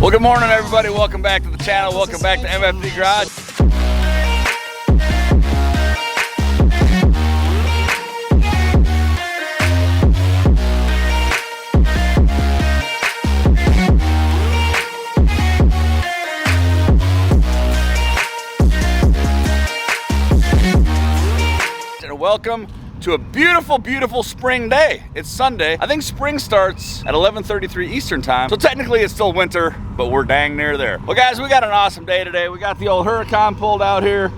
Well, good morning, everybody. Welcome back to the channel. Welcome back to MFD Garage. Welcome to a beautiful, beautiful spring day. It's Sunday. I think spring starts at 11:33 Eastern time. So technically it's still winter, but we're dang near there. Well guys, we got an awesome day today. We got the old Huracan pulled out here.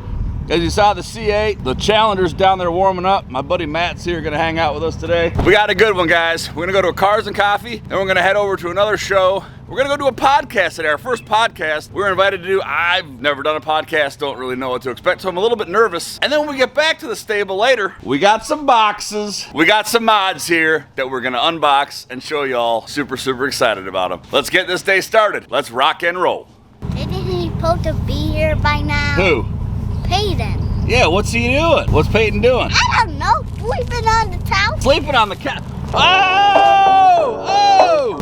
As you saw, the C8, the Challenger's down there warming up. My buddy Matt's here, gonna hang out with us today. We got a good one, guys. We're gonna go to a Cars and Coffee, then we're gonna head over to another show. We're gonna go do a podcast today, our first podcast. We were invited to do, I've never done a podcast, don't really know what to expect, so I'm a little bit nervous. And then when we get back to the stable later, we got some boxes. We got some mods here that we're gonna unbox and show y'all. Super, super excited about them. Let's get this day started. Let's rock and roll. Isn't he supposed to be here by now? Who? Peyton. Yeah, what's he doing? What's Peyton doing? I don't know. Sleeping on the couch. Sleeping on the couch. Oh! Oh!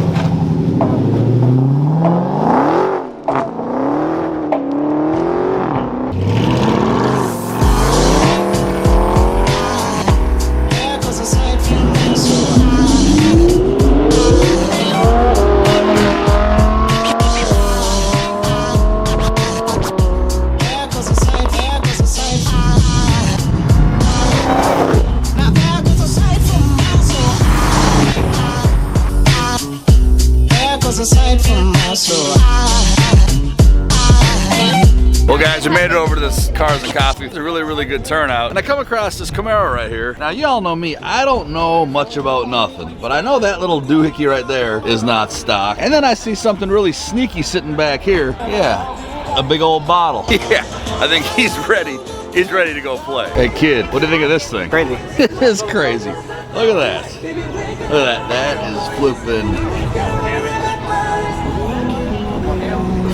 Well guys, we made it over to this Cars and Coffee. It's a really, really good turnout. And I come across this Camaro right here. Now y'all know me, I don't know much about nothing, but I know that little doohickey right there is not stock. And then I see something really sneaky sitting back here. Yeah, a big old bottle. Yeah, I think he's ready. He's ready to go play. Hey kid, what do you think of this thing? Crazy. It is crazy. Look at that. Look at that. That is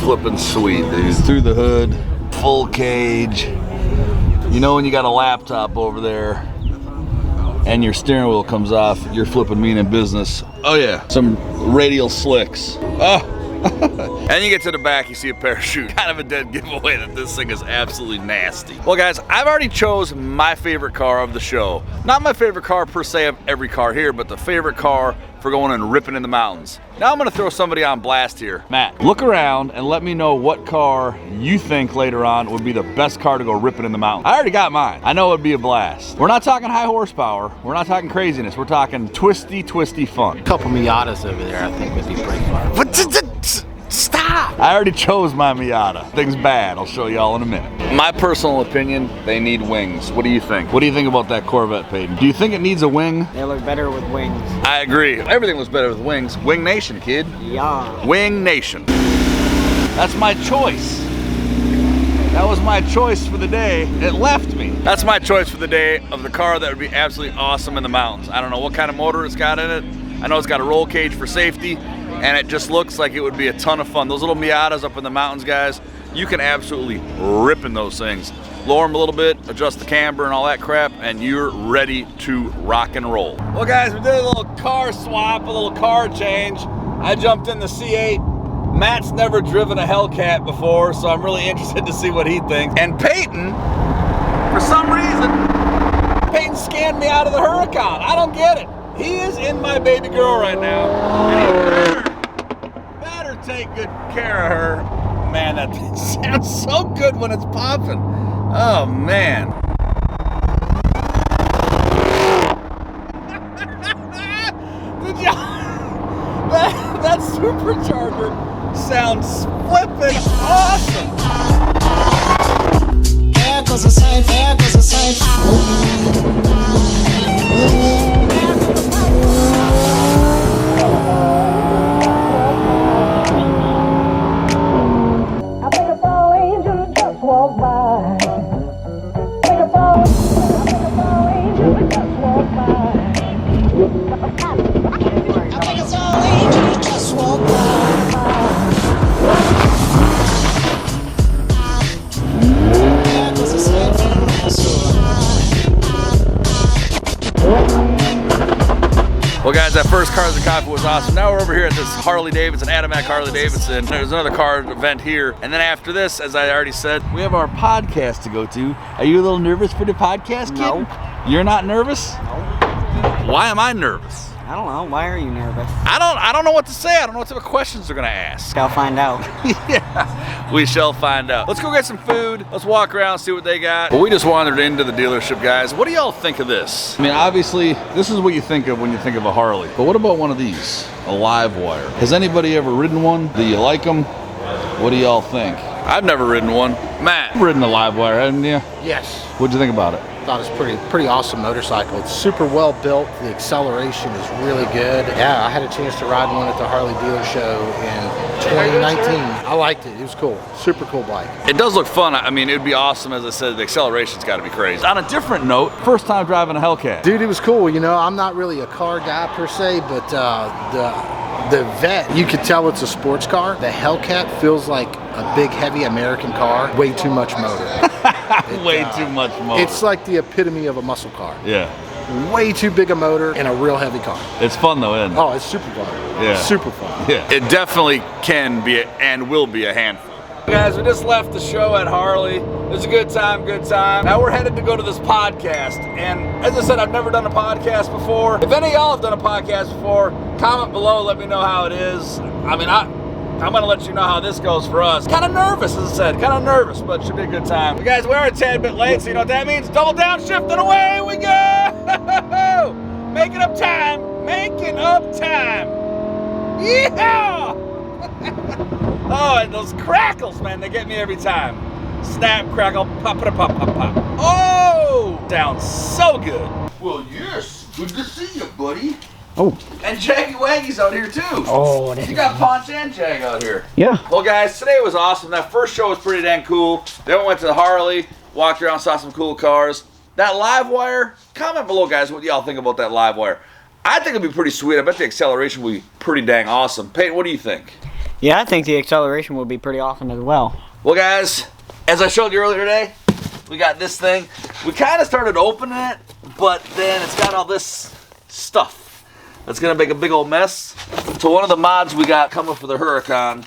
flipping sweet, dude. Through the hood, full cage. You know when you got a laptop over there and your steering wheel comes off, you're flipping mean in business. Oh yeah, some radial slicks. Oh. And you get to the back, you see a parachute. Kind of a dead giveaway that this thing is absolutely nasty. Well guys, I've already chose my favorite car of the show. Not my favorite car per se of every car here, but the favorite car for going and ripping in the mountains. Now I'm gonna throw somebody on blast here. Matt, look around and let me know what car you think later on would be the best car to go ripping in the mountains. I already got mine. I know it'd be a blast. We're not talking high horsepower. We're not talking craziness. We're talking twisty, twisty fun. A couple Miatas over there I think would be pretty fun. Stop! I already chose my Miata. Thing's bad. I'll show y'all in a minute. My personal opinion, they need wings. What do you think? What do you think about that Corvette, Peyton? Do you think it needs a wing? They look better with wings. I agree. Everything looks better with wings. Wing Nation, kid. Yeah. Wing Nation. That's my choice. That was my choice for the day. It left me. That's my choice for the day of the car that would be absolutely awesome in the mountains. I don't know what kind of motor it's got in it. I know it's got a roll cage for safety, and it just looks like it would be a ton of fun. Those little Miatas up in the mountains, guys, you can absolutely rip in those things. Lower them a little bit, adjust the camber and all that crap, and you're ready to rock and roll. Well guys, we did a little car swap, a little car change. I jumped in the C8. Matt's never driven a Hellcat before, so I'm really interested to see what he thinks. And Peyton, for some reason, Peyton scanned me out of the Huracan. I don't get it. He is in my baby girl right now, and he better take good care of her. Man, that thing sounds so good when it's popping. Oh, man. Did you? That supercharger sounds flipping awesome. There goes a sight, there goes a sight. Well guys, that first Cars and Coffee was awesome. Now we're over here at this Harley Davidson, Atomac Harley Davidson. There's another car event here. And then after this, as I already said, we have our podcast to go to. Are you a little nervous for the podcast, kid? No. You're not nervous? No. Why am I nervous? I don't know. Why are you nervous? I don't know what to say. I don't know what type of questions they're gonna ask. I'll find out. Yeah, we shall find out. Let's go get some food. Let's walk around, see what they got. Well, we just wandered into the dealership, guys. What do y'all think of this? I mean, obviously, this is what you think of when you think of a Harley. But what about one of these? A Livewire. Has anybody ever ridden one? Do you like them? What do y'all think? I've never ridden one. Matt, you've ridden a Livewire, haven't you? Yes. What'd you think about it? Thought it was pretty awesome motorcycle. It's super well built. The acceleration is really good. Yeah, I had a chance to ride one at the Harley dealer show in 2019. I liked it. It was cool. Super cool bike. It does look fun. I mean, it would be awesome. As I said, the acceleration's got to be crazy. On a different note, first time driving a Hellcat. Dude, it was cool. You know, I'm not really a car guy per se, but the Vet, you could tell it's a sports car. The Hellcat feels like a big, heavy American car. Way too much motor. Way too much motor. It's like the epitome of a muscle car. Yeah. Way too big a motor and a real heavy car. It's fun though, isn't it? Oh, it's super fun. Yeah. Super fun. Yeah. It definitely can be and will be a handful. Guys, we just left the show at Harley. It was a good time, good time. Now we're headed to go to this podcast. And as I said, I've never done a podcast before. If any of y'all have done a podcast before, comment below, let me know how it is. I mean, I'm gonna let you know how this goes for us. Kind of nervous, as I said, kind of nervous, but it should be a good time. But guys, we're a tad bit late, so you know what that means. Double downshift and away we go! Making up time, making up time. Yeah! Oh, and those crackles, man, they get me every time. Snap, crackle, pop, pop, pop, pop, pop. Oh! Sounds so good. Well, yes, good to see you, buddy. Oh. And Jaggy Waggy's out here too. Oh, you got Ponch and Jag out here. Yeah. Well, guys, today was awesome. That first show was pretty dang cool. Then we went to the Harley, walked around, saw some cool cars. That Livewire, comment below, guys, what y'all think about that Livewire. I think it'd be pretty sweet. I bet the acceleration would be pretty dang awesome. Peyton, what do you think? Yeah, I think the acceleration would be pretty awesome as well. Well, guys, as I showed you earlier today, we got this thing. We kind of started opening it, but then it's got all this stuff that's gonna make a big old mess. So one of the mods we got coming for the Huracan,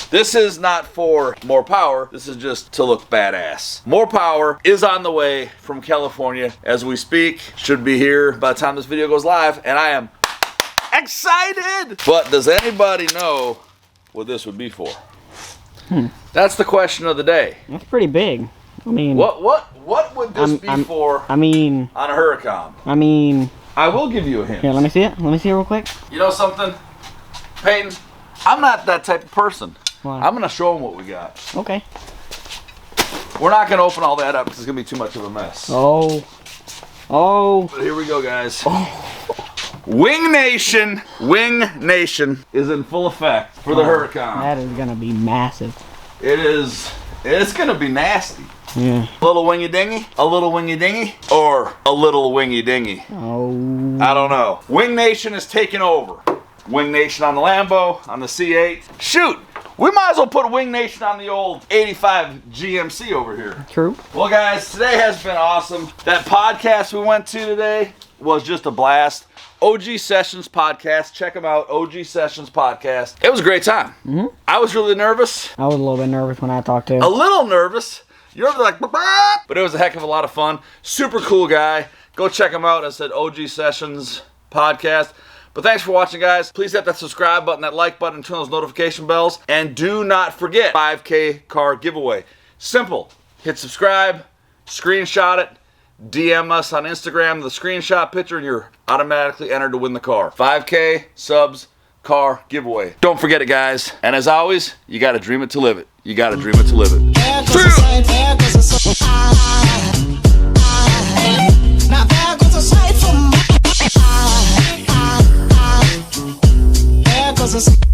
this is not for more power, this is just to look badass. More power is on the way from California as we speak. Should be here by the time this video goes live, and I am excited! But does anybody know what this would be for? That's the question of the day. That's pretty big. I mean, What would this be for I mean, on a Huracan? I I will give you a hint. here, let me see it. Let me see it real quick. You know something, Peyton? I'm not that type of person. Why? I'm gonna show them what we got. Okay. We're not gonna open all that up because it's gonna be too much of a mess. Oh. But here we go, guys. Wing Nation is in full effect for the Huracan. That is gonna be massive. It is. It's gonna be nasty. Yeah. A little wingy dingy, a little wingy dingy, or a little wingy dingy. Oh. I don't know. Wing Nation is taking over. Wing Nation on the Lambo, on the C8. Shoot, we might as well put Wing Nation on the old 85 GMC over here. True. Well, guys, today has been awesome. That podcast we went to today was just a blast. OG Sessions Podcast. Check them out. OG Sessions Podcast. It was a great time. I was really nervous. I was a little bit nervous when I talked to him. A little nervous. You're like, but it was a heck of a lot of fun. Super cool guy. Go check him out. I said OG Sessions Podcast. But thanks for watching, guys. Please hit that subscribe button, that like button, turn those notification bells. And do not forget 5K car giveaway. Simple. Hit subscribe, screenshot it, DM us on Instagram the screenshot picture, and you're automatically entered to win the car. 5K subs car giveaway. Don't forget it, guys. And as always, you got to dream it to live it. You got to dream it to live it. See ya!